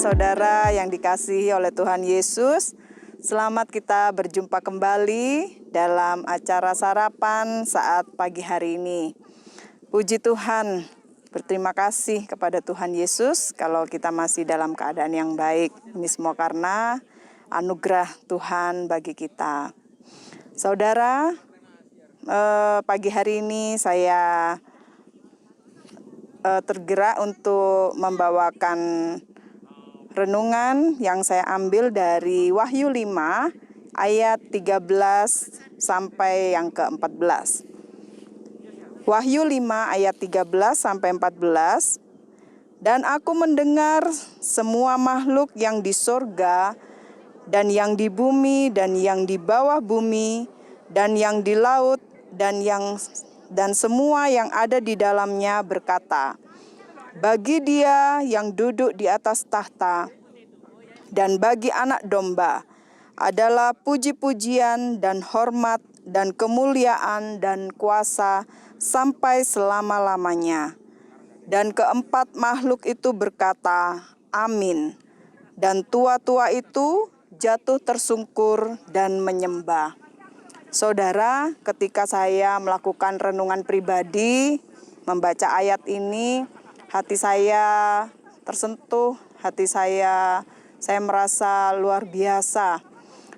saudara yang dikasihi oleh Tuhan Yesus. Selamat kita berjumpa kembali dalam acara sarapan saat pagi hari ini. Puji Tuhan, berterima kasih kepada Tuhan Yesus kalau kita masih dalam keadaan yang baik. Ini semua karena anugerah Tuhan bagi kita. Saudara, pagi hari ini saya tergerak untuk membawakan renungan yang saya ambil dari Wahyu 5 ayat 13 sampai yang ke-14. Wahyu 5 ayat 13 sampai 14. Dan aku mendengar semua makhluk yang di sorga dan yang di bumi dan yang di bawah bumi dan yang di laut dan semua yang ada di dalamnya berkata, bagi Dia yang duduk di atas tahta dan bagi Anak Domba adalah puji-pujian dan hormat dan kemuliaan dan kuasa sampai selama-lamanya. Dan keempat makhluk itu berkata, Amin. Dan tua-tua itu jatuh tersungkur dan menyembah. Saudara, ketika saya melakukan renungan pribadi, membaca ayat ini, hati saya tersentuh, hati saya merasa luar biasa.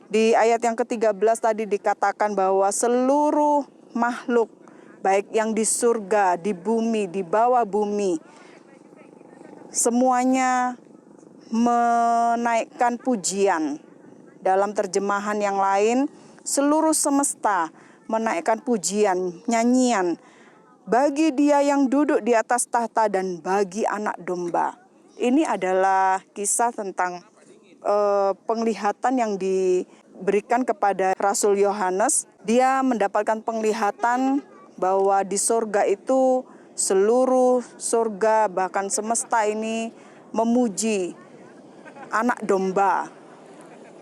Di ayat yang ke-13 tadi dikatakan bahwa seluruh makhluk, baik yang di surga, di bumi, di bawah bumi, semuanya menaikkan pujian. Dalam terjemahan yang lain, seluruh semesta menaikkan pujian, nyanyian bagi Dia yang duduk di atas tahta dan bagi Anak Domba. Ini adalah kisah tentang penglihatan yang diberikan kepada Rasul Yohanes. Dia mendapatkan penglihatan bahwa di surga itu seluruh surga bahkan semesta ini memuji Anak Domba.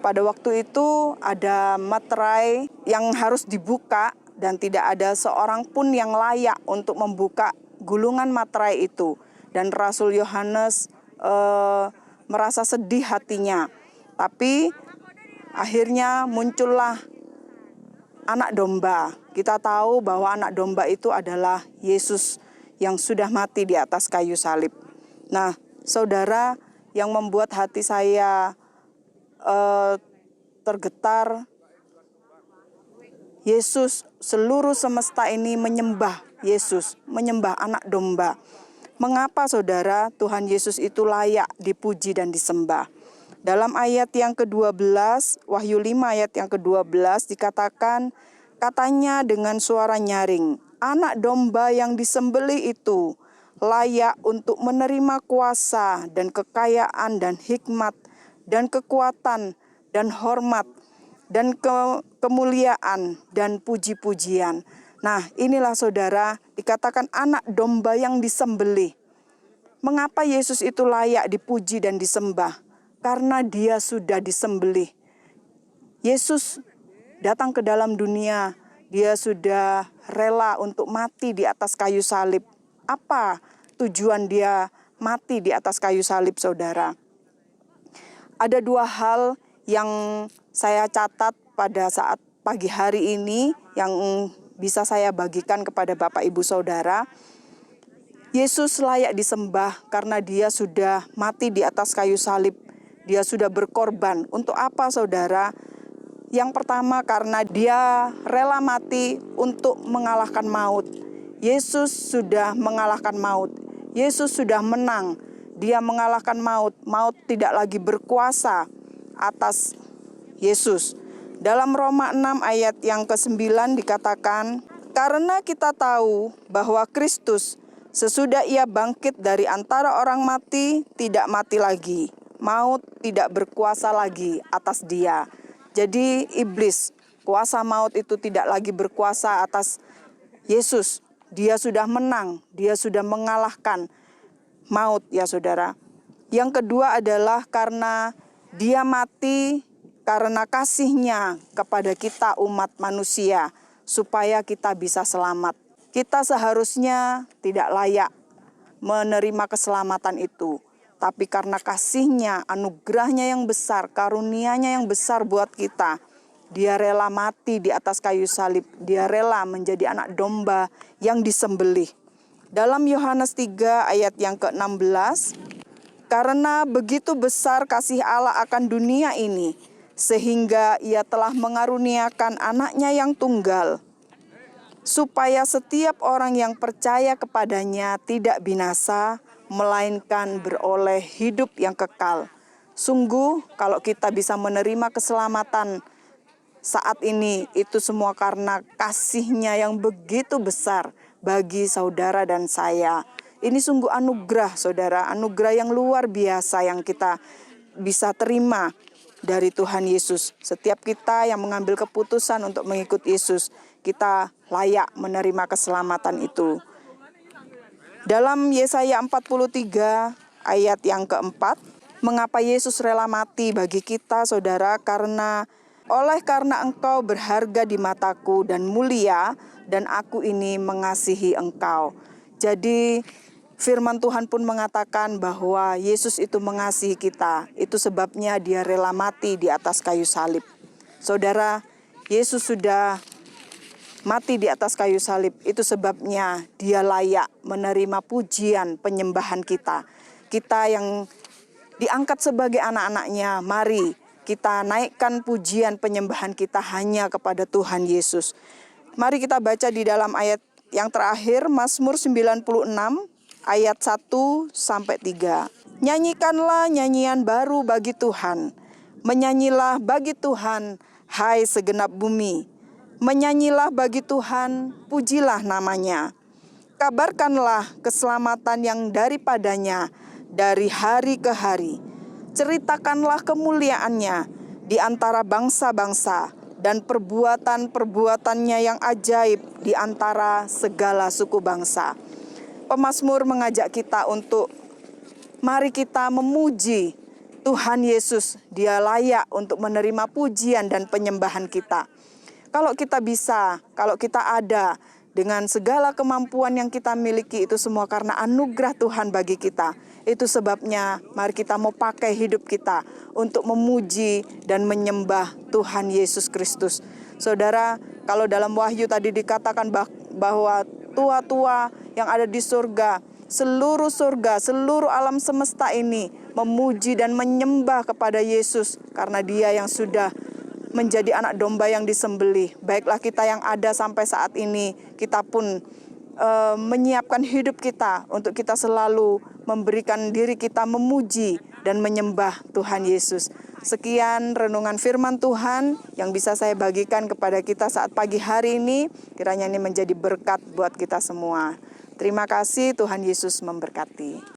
Pada waktu itu ada materai yang harus dibuka dan tidak ada seorang pun yang layak untuk membuka gulungan materai itu. Dan Rasul Yohanes merasa sedih hatinya. Tapi akhirnya muncullah Anak Domba. Kita tahu bahwa Anak Domba itu adalah Yesus yang sudah mati di atas kayu salib. Nah, saudara, yang membuat hati saya tergetar, Yesus, seluruh semesta ini menyembah Yesus, menyembah Anak Domba. Mengapa saudara Tuhan Yesus itu layak dipuji dan disembah? Dalam ayat yang ke-12, Wahyu 5 ayat yang ke-12 dikatakan, katanya dengan suara nyaring, Anak Domba yang disembelih itu layak untuk menerima kuasa dan kekayaan dan hikmat dan kekuatan dan hormat dan kemuliaan dan puji-pujian. Nah, inilah saudara, dikatakan Anak Domba yang disembelih. Mengapa Yesus itu layak dipuji dan disembah? Karena Dia sudah disembelih. Yesus datang ke dalam dunia, Dia sudah rela untuk mati di atas kayu salib. Apa tujuan Dia mati di atas kayu salib, saudara? Ada dua hal yang saya catat pada saat pagi hari ini yang bisa saya bagikan kepada Bapak Ibu Saudara. Yesus layak disembah karena Dia sudah mati di atas kayu salib. Dia sudah berkorban. Untuk apa, saudara? Yang pertama, karena Dia rela mati untuk mengalahkan maut. Yesus sudah mengalahkan maut. Yesus sudah menang. Dia mengalahkan maut. Maut tidak lagi berkuasa atas Yesus. Dalam Roma 6 ayat yang ke-9 dikatakan, karena kita tahu bahwa Kristus sesudah Ia bangkit dari antara orang mati, tidak mati lagi. Maut tidak berkuasa lagi atas Dia. Jadi iblis, kuasa maut itu tidak lagi berkuasa atas Yesus. Dia sudah menang, Dia sudah mengalahkan maut, ya saudara. Yang kedua adalah karena Dia mati karena kasih-Nya kepada kita umat manusia, supaya kita bisa selamat. Kita seharusnya tidak layak menerima keselamatan itu. tapi karena kasih-Nya, anugerah-Nya yang besar, karunia-Nya yang besar buat kita, Dia rela mati di atas kayu salib. Dia rela menjadi anak domba yang disembelih. Dalam Yohanes 3 ayat yang ke-16, karena begitu besar kasih Allah akan dunia ini, sehingga Ia telah mengaruniakan anaknya yang tunggal, supaya setiap orang yang percaya kepadanya tidak binasa, melainkan beroleh hidup yang kekal. Sungguh, kalau kita bisa menerima keselamatan saat ini, itu semua karena kasih-Nya yang begitu besar bagi saudara dan saya. Ini sungguh anugerah, saudara, anugerah yang luar biasa yang kita bisa terima dari Tuhan Yesus. Setiap kita yang mengambil keputusan untuk mengikut Yesus, kita layak menerima keselamatan itu. Dalam Yesaya 43 ayat yang keempat, mengapa Yesus rela mati bagi kita, saudara? Karena engkau berharga di mataku dan mulia, dan aku ini mengasihi engkau. Jadi firman Tuhan pun mengatakan bahwa Yesus itu mengasihi kita. Itu sebabnya Dia rela mati di atas kayu salib. Saudara, Yesus sudah mati di atas kayu salib. Itu sebabnya Dia layak menerima pujian penyembahan kita. Kita yang diangkat sebagai anak-anak-Nya, mari kita naikkan pujian penyembahan kita hanya kepada Tuhan Yesus. Mari kita baca di dalam ayat yang terakhir, Mazmur 96 ayat 1-3. Nyanyikanlah nyanyian baru bagi Tuhan. Menyanyilah bagi Tuhan, hai segenap bumi. Menyanyilah bagi Tuhan, pujilah namanya. Kabarkanlah keselamatan yang daripadanya dari hari ke hari. Ceritakanlah kemuliaan-Nya di antara bangsa-bangsa dan perbuatan-perbuatannya yang ajaib di antara segala suku bangsa. Pemazmur mengajak kita untuk mari kita memuji Tuhan Yesus. Dia layak untuk menerima pujian dan penyembahan kita. Kalau kita bisa, kalau kita ada dengan segala kemampuan yang kita miliki, itu semua karena anugerah Tuhan bagi kita. Itu sebabnya mari kita mau pakai hidup kita untuk memuji dan menyembah Tuhan Yesus Kristus. Saudara, kalau dalam Wahyu tadi dikatakan bahwa tua-tua yang ada di surga, seluruh alam semesta ini memuji dan menyembah kepada Yesus karena Dia yang sudah menjadi anak domba yang disembelih. Baiklah kita yang ada sampai saat ini, kita pun menyiapkan hidup kita untuk kita selalu memberikan diri kita memuji dan menyembah Tuhan Yesus. Sekian renungan firman Tuhan yang bisa saya bagikan kepada kita saat pagi hari ini. Kiranya ini menjadi berkat buat kita semua. Terima kasih, Tuhan Yesus memberkati.